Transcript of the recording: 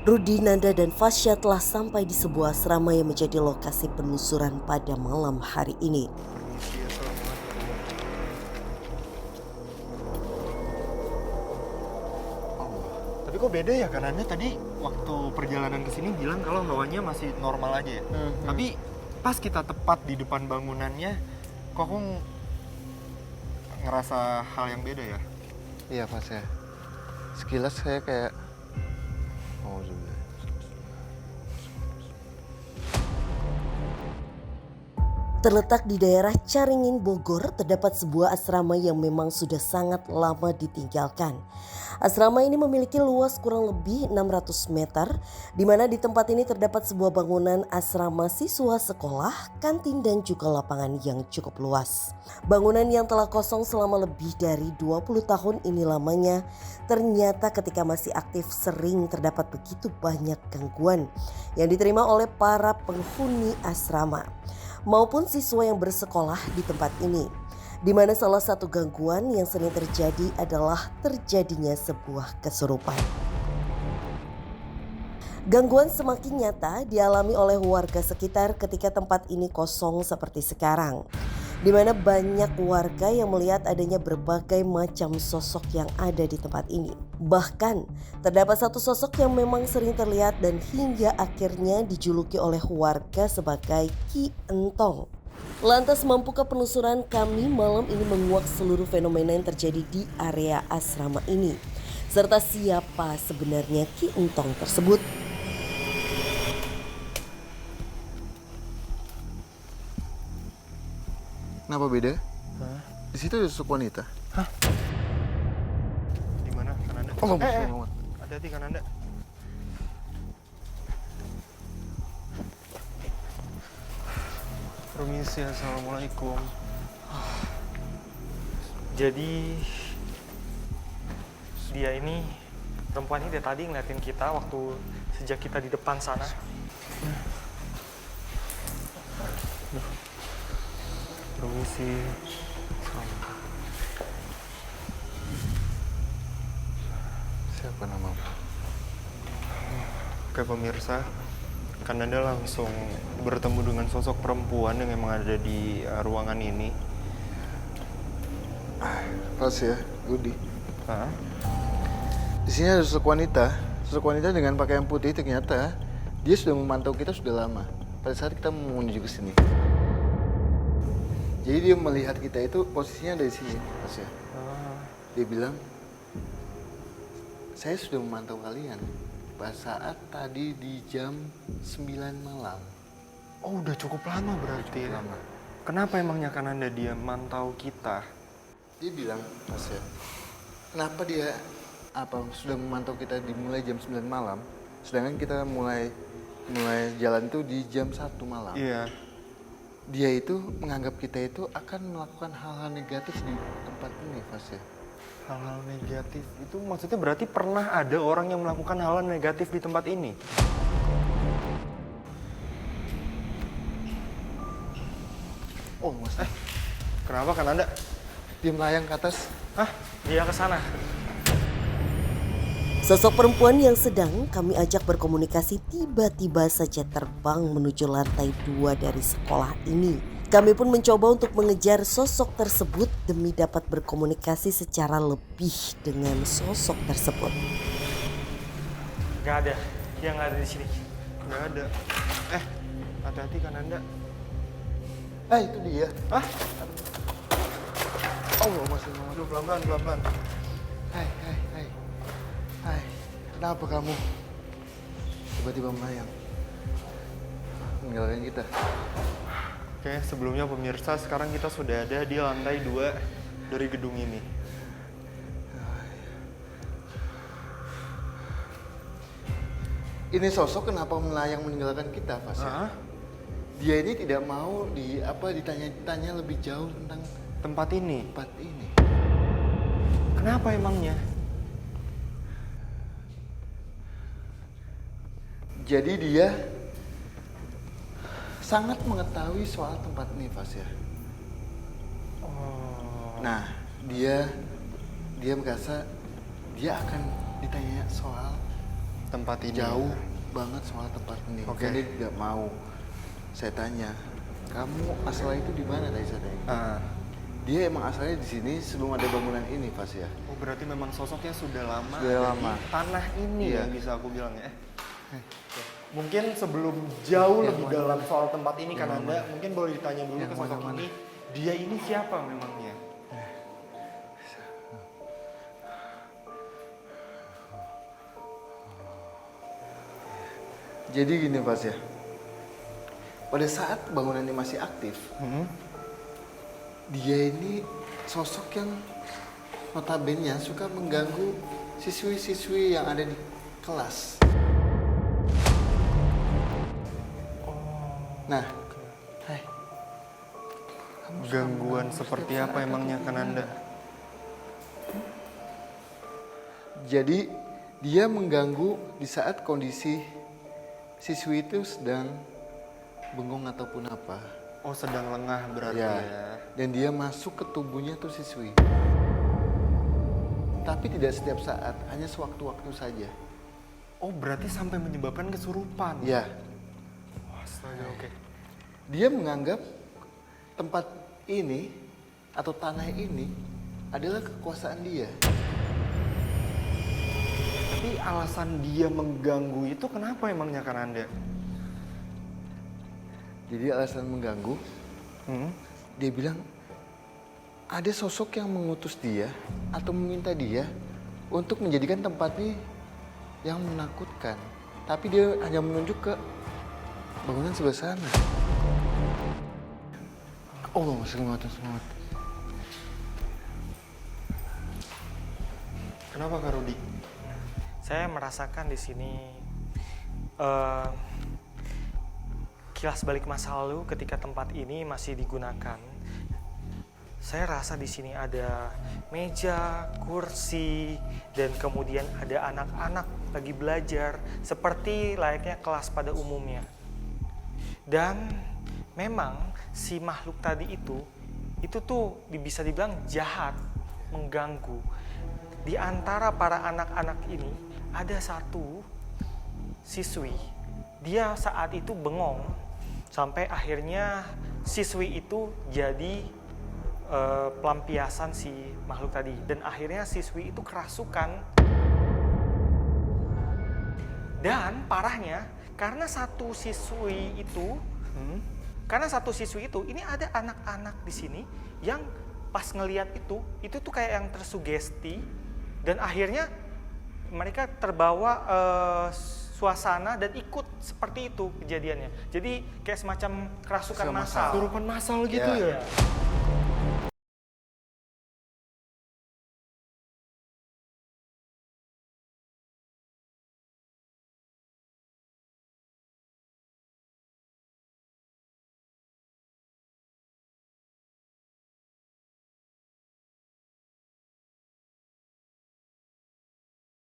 Rudi, Nanda, dan Fasya telah sampai di sebuah asrama yang menjadi lokasi penelusuran pada malam hari ini. Permisi, assalamualaikum. Allah, tapi kok beda ya? Karena Anda tadi waktu perjalanan ke sini bilang kalau hawanya masih normal aja ya. Tapi pas kita tepat di depan bangunannya, kok aku ngerasa hal yang beda ya? Iya Mas ya. Sekilas saya kayak Terletak di daerah Caringin, Bogor, terdapat sebuah asrama yang memang sudah sangat lama ditinggalkan. Asrama ini memiliki luas kurang lebih 600 meter, di mana di tempat ini terdapat sebuah bangunan asrama siswa sekolah, kantin, dan juga lapangan yang cukup luas. Bangunan yang telah kosong selama lebih dari 20 tahun ini lamanya, ternyata ketika masih aktif sering terdapat begitu banyak gangguan yang diterima oleh para penghuni asrama maupun siswa yang bersekolah di tempat ini, di mana salah satu gangguan yang sering terjadi adalah terjadinya sebuah kesurupan. Gangguan semakin nyata dialami oleh warga sekitar ketika tempat ini kosong seperti sekarang, di mana banyak warga yang melihat adanya berbagai macam sosok yang ada di tempat ini. Bahkan terdapat satu sosok yang memang sering terlihat dan hingga akhirnya dijuluki oleh warga sebagai Ki Entong. Lantas mampukah penelusuran kami malam ini menguak seluruh fenomena yang terjadi di area asrama ini? Serta siapa sebenarnya Ki Entong tersebut? kenapa beda? Hah? Di situ ada sosok wanita. Di mana kan Anda? Oh, Muhammad. Hati-hati kan Anda. Permisi, assalamualaikum. Jadi dia ini, perempuan ini dari tadi ngeliatin kita waktu sejak kita di depan sana. Permisi. Siapa namamu? Oke pemirsa, kan Anda langsung bertemu dengan sosok perempuan yang memang ada di ruangan ini. Pas ya, Rudi. Hah? Di sini ada sosok wanita. Sosok wanita dengan pakaian putih ternyata dia sudah memantau kita sudah lama. Pada saat kita mau menuju ke sini. Jadi dia melihat kita itu posisinya ada di sini, Mas ya. Dia bilang, saya sudah memantau kalian pada saat tadi di jam 9 malam. Oh udah cukup lama berarti ya? Lama. Kenapa emangnya kan Anda dia mantau kita? Dia bilang, Mas ya, kenapa dia sudah memantau kita dimulai jam 9 malam, sedangkan kita mulai jalan itu di jam 1 malam. Iya. Dia itu menganggap kita itu akan melakukan hal-hal negatif di tempat ini, Mas ya. Hal-hal negatif itu maksudnya berarti pernah ada orang yang melakukan hal-hal negatif di tempat ini? Oh, Mas, Kenapa kan Anda? dia melayang ke atas. Hah? Dia ke sana. Sosok perempuan yang sedang kami ajak berkomunikasi tiba-tiba saja terbang menuju lantai 2 dari sekolah ini. Kami pun mencoba untuk mengejar sosok tersebut demi dapat berkomunikasi secara lebih dengan sosok tersebut. Gak ada. Dia nggak ada di sini. Gak ada. Hati-hati kan Anda. Itu dia. Hah? Allah, Mas. Aduh, pelan-pelan. Hai. Kenapa kamu tiba-tiba melayang meninggalkan kita? Oke, sebelumnya pemirsa, sekarang kita sudah ada di lantai 2 dari gedung ini. Ini sosok kenapa melayang meninggalkan kita, Mas? Hah? Dia ini tidak mau ditanya lebih jauh tentang Tempat ini. tempat ini. Kenapa emangnya? Jadi dia sangat mengetahui soal tempat ini, Mas ya. Oh. Nah, dia merasa dia akan ditanya soal tempat ini. jauh banget soal tempat ini. Oke. Dan dia tidak mau. Saya tanya, kamu asalnya itu di mana tadi saya tanya? Ah. Dia emang asalnya di sini sebelum ada bangunan ini, Pas ya. Oh berarti memang sosoknya sudah lama Sudah ada lama. di tanah ini Iya. yang bisa aku bilang ya. Mungkin sebelum jauh lebih dalam soal tempat ini kan Anda, mungkin boleh ditanya dulu ke sosok ini, dia ini siapa memangnya? Jadi gini, Pas ya. Pada saat bangunan ini masih aktif, dia ini sosok yang notabene suka mengganggu siswi-siswi yang ada di kelas. Nah, hai. Gangguan seperti apa emangnya kan Anda? Jadi dia mengganggu di saat kondisi siswi itu sedang bengong ataupun apa. Oh sedang lengah berarti Ya. ya. Dan dia masuk ke tubuhnya tuh siswi. Tapi tidak setiap saat, hanya sewaktu-waktu saja. Oh berarti sampai menyebabkan kesurupan? Ya, Astaga, oke. dia menganggap tempat ini atau tanah ini adalah kekuasaan dia. Tapi alasan dia mengganggu itu kenapa emangnya kan Anda? Jadi alasan mengganggu, dia bilang ada sosok yang mengutus dia atau meminta dia untuk menjadikan tempat ini yang menakutkan. Tapi dia hanya menunjuk ke bangunan sebelah sana. Oh, semangat. Kenapa Kak Rudi? Saya merasakan di sini kilas balik masa lalu ketika tempat ini masih digunakan. Saya rasa di sini ada meja, kursi, dan kemudian ada anak-anak lagi belajar seperti layaknya kelas pada umumnya. Dan memang si makhluk tadi itu tuh bisa dibilang jahat, mengganggu. Di antara para anak-anak ini ada satu siswi. Dia saat itu bengong sampai akhirnya siswi itu jadi pelampiasan si makhluk tadi, dan akhirnya siswi itu kerasukan. Dan parahnya karena satu siswi itu ini ada anak-anak di sini yang pas ngelihat itu tuh kayak yang tersugesti, dan akhirnya mereka terbawa suasana dan ikut seperti itu kejadiannya. Jadi kayak semacam kerasukan massal. Kesurupan massal gitu Ya. ya?